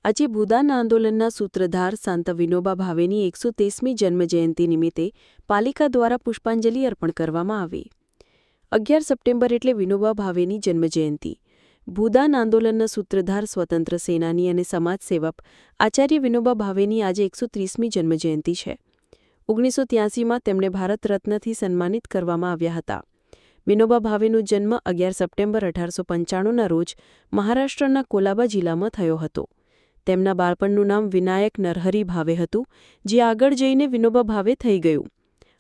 આજે ભૂદાન આંદોલનના સૂત્રધાર સંત વિનોબા ભાવેની 130મી જન્મજયંતિ નિમિત્તે પાલિકા દ્વારા પુષ્પાંજલિ અર્પણ કરવામાં આવી। 11 સપ્ટેમ્બર એટલે વિનોબા ભાવેની જન્મજયંતિ। ભૂદાન આંદોલનના સૂત્રધાર સ્વતંત્ર સેનાની અને સમાજસેવક આચાર્ય વિનોબા ભાવેની આજે 130મી જન્મજયંતિ છે। 1983માં તેમને ભારત રત્નથી સન્માનિત કરવામાં આવ્યા હતા। વિનોબા ભાવેનો જન્મ 11 સપ્ટેમ્બર 1895ના રોજ મહારાષ્ટ્રના કોલાબા જિલ્લામાં થયો હતો। તેમના બાળપણનું નામ વિનાયક નરહરી ભાવે હતું, જે આગળ જઈને વિનોબા ભાવે થઈ ગયું।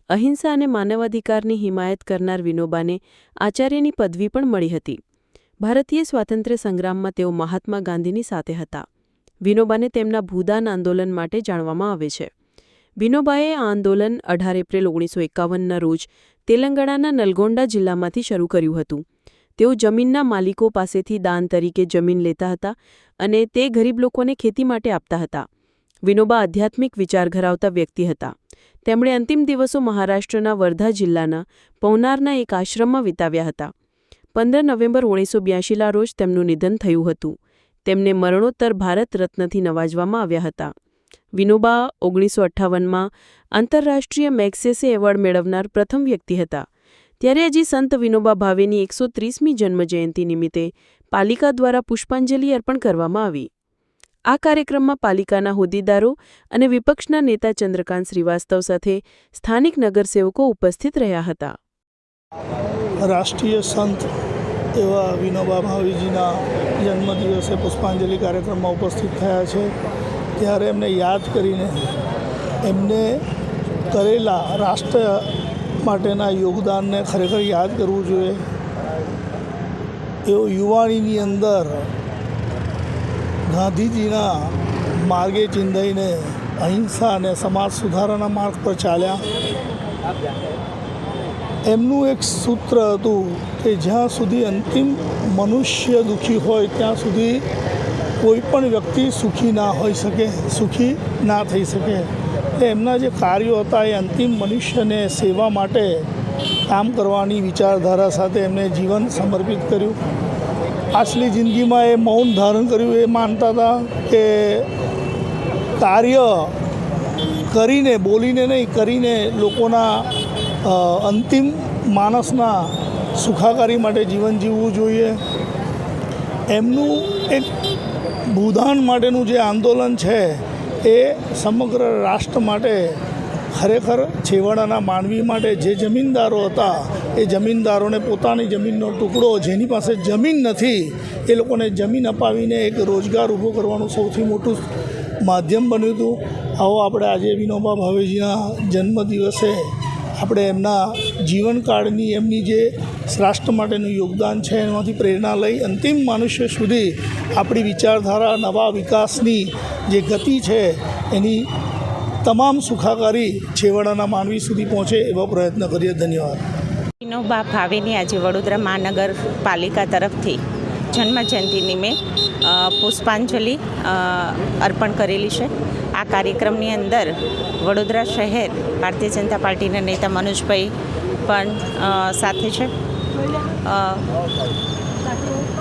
અહિંસા અને માનવાધિકારની હિમાયત કરનાર વિનોબાને આચાર્યની પદવી પણ મળી હતી। ભારતીય સ્વાતંત્ર્ય સંગ્રામમાં તેઓ મહાત્મા ગાંધીની સાથે હતા। વિનોબાને તેમના ભૂદાન આંદોલન માટે જાણવામાં આવે છે। વિનોબાએ આ આંદોલન 18 એપ્રિલ 1951ના રોજ તેલંગાણાના નલગોંડા જિલ્લામાંથી શરૂ કર્યું હતું। તેઓ જમીનના માલિકો પાસેથી દાન તરીકે જમીન લેતા હતા અને તે ગરીબ લોકોને ખેતી માટે આપતા હતા। વિનોબા આધ્યાત્મિક વિચાર ધરાવતા વ્યક્તિ હતા। તેમણે અંતિમ દિવસો મહારાષ્ટ્રના વર્ધા જિલ્લાના પૌનારના એક આશ્રમમાં વિતાવ્યા હતા। 15 નવેમ્બર 1982ના રોજ તેમનું નિધન થયું હતું। તેમને મરણોત્તર ભારત રત્નથી નવાજવામાં આવ્યા હતા। વિનોબા 1958માં આંતરરાષ્ટ્રીય મેગ્સેસે એવોર્ડ મેળવનાર પ્રથમ વ્યક્તિ હતા। ત્યારે આજે સંત વિનોબા ભાવેની 130મી જન્મજયંતિ નિમિત્તે પાલિકા દ્વારા પુષ્પાંજલિ અર્પણ કરવામાં આવી। આ કાર્યક્રમમાં પાલિકાના હોદ્દેદારો અને વિપક્ષના નેતા ચંદ્રકાંત શ્રીવાસ્તવ સાથે સ્થાનિક નગરસેવકો ઉપસ્થિત રહ્યા હતા। રાષ્ટ્રીય સંત એવા વિનોબા ભાવેજીના જન્મદિવસે પુષ્પાંજલિ કાર્યક્રમમાં ઉપસ્થિત થયા છે, ત્યારે એમને યાદ કરીને એમને કરેલા રાષ્ટ્ર માટેના યોગદાનને ખરેખર યાદ કરવું જોઈએ। એઓ યુવાનીની અંદર ગાંધીજીના માર્ગે ચિંધાઈને અહિંસા અને સમાજ સુધારાના માર્ગ પર ચાલ્યા। એમનું એક સૂત્ર હતું કે જ્યાં સુધી અંતિમ મનુષ્ય દુઃખી હોય ત્યાં સુધી કોઈ પણ વ્યક્તિ સુખી ના હોઈ શકે, સુખી ના થઈ શકે। એમના જે કાર્યો હતા એ અંતિમ મનુષ્યને સેવા માટે કામ કરવાની વિચારધારા સાથે એમને જીવન સમર્પિત કર્યું। પાછલી જિંદગીમાં એ મૌન ધારણ કર્યું। એ માનતા હતા કે કાર્ય કરીને, બોલીને નહીં, કરીને લોકોના અંતિમ માણસના સુખાકારી માટે જીવન જીવવું જોઈએ। એમનું એક ભૂદાન માટેનું જે આંદોલન છે એ સમગ્ર રાષ્ટ્ર માટે, ખરેખર છેવાડાના માનવી માટે, જે જમીનદારો હતા એ જમીનદારોને પોતાની જમીનનો ટુકડો, જેની પાસે જમીન નથી એ લોકોને જમીન અપાવીને એક રોજગાર ઊભો કરવાનું સૌથી મોટું માધ્યમ બન્યું હતું। આવો આપણે આજે વિનોબા ભાવેજીના જન્મદિવસે આપણે એમના જીવનકાળની એમની જે રાષ્ટ્ર માટેનું યોગદાન છે એમાંથી પ્રેરણા લઈ અંતિમ મનુષ્ય સુધી આપણી વિચારધારા, નવા વિકાસની જે ગતિ છે એની તમામ સુખાકારી છેવાડાના માનવી સુધી પહોંચે એવા પ્રયત્ન કરીએ। ધન્યવાદ। વિનોબા ભાવેની આજે વડોદરા મહાનગરપાલિકા તરફથી જન્મજયંતિ નિમિત્તે પુષ્પાંજલિ અર્પણ કરેલી છે। આ કાર્યક્રમની અંદર વડોદરા શહેર ભારતીય જનતા પાર્ટીના નેતા મનોજભાઈ પણ સાથે છે।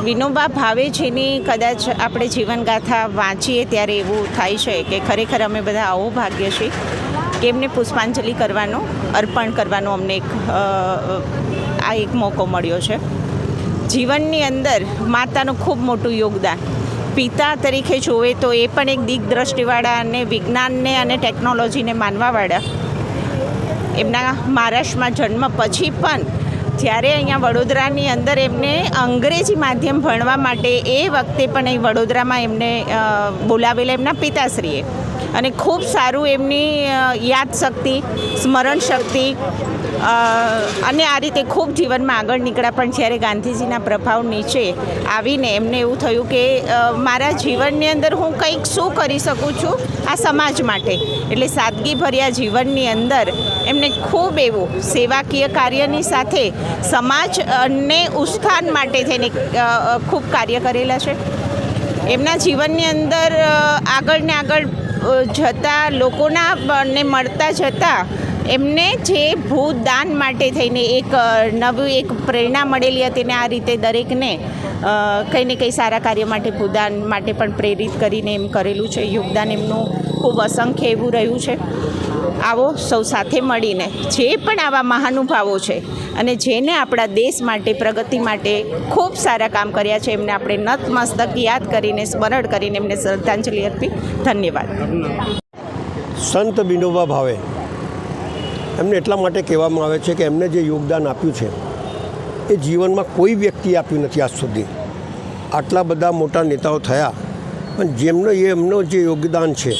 વિનોબા ભાવેજીની કદાચ આપણે જીવનગાથા વાંચીએ ત્યારે એવું થાય છે કે ખરેખર અમે બધા આવો ભાગ્ય છીએ કે એમને પુષ્પાંજલિ કરવાનો, અર્પણ કરવાનો અમને એક મોકો મળ્યો છે। જીવનની અંદર માતાનું ખૂબ મોટું યોગદાન, પિતા તરીકે જોવે તો એ પણ એક દિગ્દ્રષ્ટિવાળા અને વિજ્ઞાનને અને ટેકનોલોજીને માનવાવાળા। એમના મહારાષ્ટ્રમાં જન્મ પછી પણ જ્યારે અહીંયા વડોદરાની અંદર એમને અંગ્રેજી માધ્યમ ભણવા માટે એ વખતે પણ અહીં વડોદરામાં એમને બોલાવેલા એમના પિતાશ્રીએ, અને ખૂબ સારું એમની યાદશક્તિ, સ્મરણ શક્તિ અને આ રીતે ખૂબ જીવનમાં આગળ નીકળ્યા। પણ જ્યારે ગાંધીજીના પ્રભાવ નીચે આવીને એમને એવું થયું કે મારા જીવનની અંદર હું કંઈક શું કરી શકું છું આ સમાજ માટે, એટલે સાદગીભર્યા જીવનની અંદર એમને ખૂબ એવું સેવાકીય કાર્યની સાથે સમાજને ઉત્થાન માટે થઈને ખૂબ કાર્ય કરેલા છે। એમના જીવનની અંદર આગળ ને આગળ જતાં, લોકોના ને મળતા જતાં એમને જે ભૂદાન માટે થઈને એક પ્રેરણા મળેલી હતી ને આ રીતે દરેકને કંઈ ને કંઈ સારા કાર્ય માટે ભૂદાન માટે પણ પ્રેરિત કરીને એમ કરેલું છે. યોગદાન એમનું ખૂબ અસંખ્ય એવું રહ્યું છે. આવો સૌ સાથે મળીને જે પણ આવા મહાનુભાવો છે અને જેને આપણા દેશ માટે પ્રગતિ માટે ખૂબ સારા કામ કર્યા છે એમને આપણે નતમસ્તક યાદ કરીને સ્મરણ કરીને એમને શ્રદ્ધાંજલિ અર્પી. ધન્યવાદ. સંત વિનોબા ભાવે એમને એટલા માટે કહેવામાં આવે છે કે એમને જે યોગદાન આપ્યું છે એ જીવનમાં કોઈ વ્યક્તિએ આપ્યું નથી આજ સુધી. આટલા બધા મોટા નેતાઓ થયા પણ એમનો જે યોગદાન છે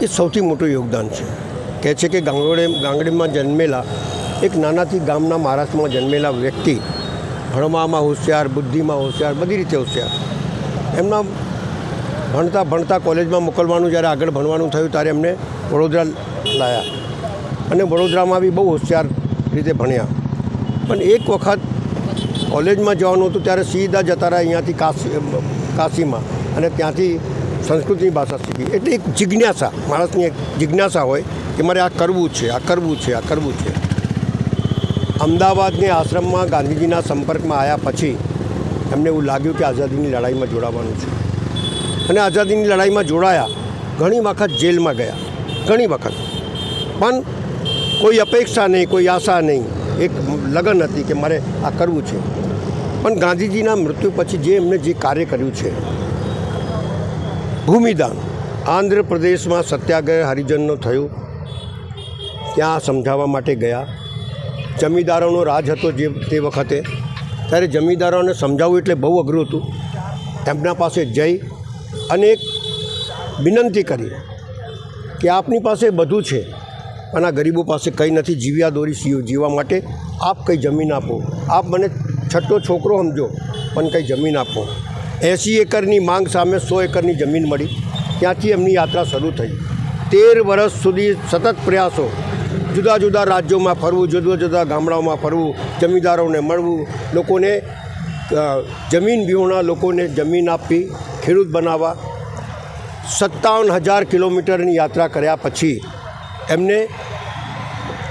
એ સૌથી મોટું યોગદાન છે. કહે છે કે ગાંગડીમાં જન્મેલા એક નાનાથી ગામના મહારાષ્ટ્રમાં જન્મેલા વ્યક્તિ, ભણવામાં હોશિયાર, બુદ્ધિમાં હોશિયાર, બધી રીતે હોશિયાર. એમના ભણતા કોલેજમાં મોકલવાનું જ્યારે આગળ ભણવાનું થયું ત્યારે એમને વડોદરા લાયા અને વડોદરામાં બી બહુ હોશિયાર રીતે ભણ્યા. પણ એક વખત કોલેજમાં જવાનું હતું ત્યારે સીધા જતા રહ્યા અહીંયાથી કાશીમાં અને ત્યાંથી સંસ્કૃતની ભાષા શીખી. એટલે એક જિજ્ઞાસા, માણસની એક જિજ્ઞાસા હોય કે મારે આ કરવું છે, આ કરવું છે, આ કરવું છે. અમદાવાદની આશ્રમમાં ગાંધીજીના સંપર્કમાં આવ્યા પછી એમને એવું લાગ્યું કે આઝાદીની લડાઈમાં જોડાવાનું છે અને આઝાદીની લડાઈમાં જોડાયા. ઘણી વખત જેલમાં ગયા, ઘણી વખત, પણ કોઈ અપેક્ષા નહીં, કોઈ આશા નહીં, એક લગન હતી કે મારે આ કરવું છે. પણ ગાંધીજીના મૃત્યુ પછી જે એમને જે કાર્ય કર્યું છે, ભૂમિદાન, આંધ્રપ્રદેશમાં સત્યાગ્રહ હરિજનનો થયું, ત્યાં સમજાવવા માટે ગયા. જમીદારોનો રાજ હતો તે વખતે, ત્યારે જમીદારોને સમજાવવું એટલે બહુ અઘરું હતું. એમના પાસે જઈ અને એક વિનંતી કરી કે આપની પાસે બધું છે પણ આ ગરીબો પાસે કંઈ નથી, જીવ્યા દોરી જીવવા માટે આપ કંઈ જમીન આપો, આપ મને છઠ્ઠો છોકરો સમજો પણ કંઈ જમીન આપો. 80 એકરની માંગ સામે 100 એકરની જમીન મળી. ત્યાંથી એમની યાત્રા શરૂ થઈ. 13 વર્ષ સુધી સતત પ્રયાસો, જુદા જુદા રાજ્યોમાં ફરવું, જુદા જુદા ગામડાઓમાં ફરવું, જમીનદારોને મળવું, લોકોને જમીન વિહોણા લોકોને જમીન આપી, ખેડૂત બનાવવા. 57,000 કિલોમીટરની યાત્રા કર્યા પછી એમને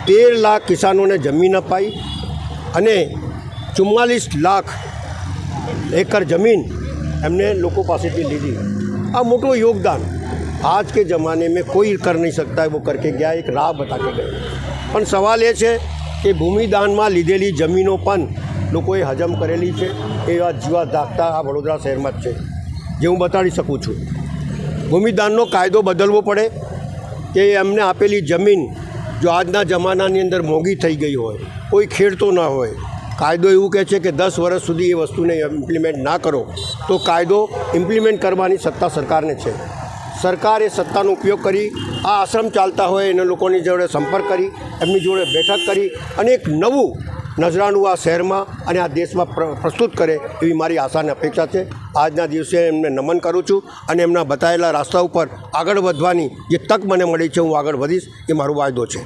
13 લાખ કિસાનોને જમીન અપાઈ અને 44 લાખ એકર જમીન એમને લોકો પાસેથી લીધી. આ મોટું યોગદાન. आज के ज़माने में कोई कर नहीं सकता है, वो करके गया, एक राह बता के गए. પણ સવાલ એ છે કે ભૂમિદાનમાં લીધેલી જમીનો પણ લોકોએ હજમ કરેલી છે. એ વાત જીવા દાખતા આ વડોદરા શહેરમાં જ છે, જે હું બતાડી શકું છું. ભૂમિદાનનો કાયદો બદલવો પડે કે એમને આપેલી જમીન જો આજના જમાનાની અંદર મોંઘી થઈ ગઈ હોય, કોઈ ખેડતો ના હોય, કાયદો એવું કહે છે કે 10 વર્ષ સુધી એ વસ્તુને ઇમ્પ્લિમેન્ટ ના કરો તો કાયદો ઇમ્પ્લિમેન્ટ કરવાની સત્તા સરકારને છે. સરકારે સત્તાનો ઉપયોગ કરી આ આશ્રમ ચાલતા હોય એને લોકોની જોડે સંપર્ક કરી, એમની જોડે બેઠક કરી અને એક નવું નજરાનું આ શહેરમાં અને આ દેશમાં પ્રસ્તુત કરે એવી મારી આશા અને અપેક્ષા છે. આજના દિવસે એમને નમન કરું છું અને એમના બતાવેલા રસ્તા ઉપર આગળ વધવાની જે તક મને મળી છે, હું આગળ વધીશ, એ મારો વાયદો છે.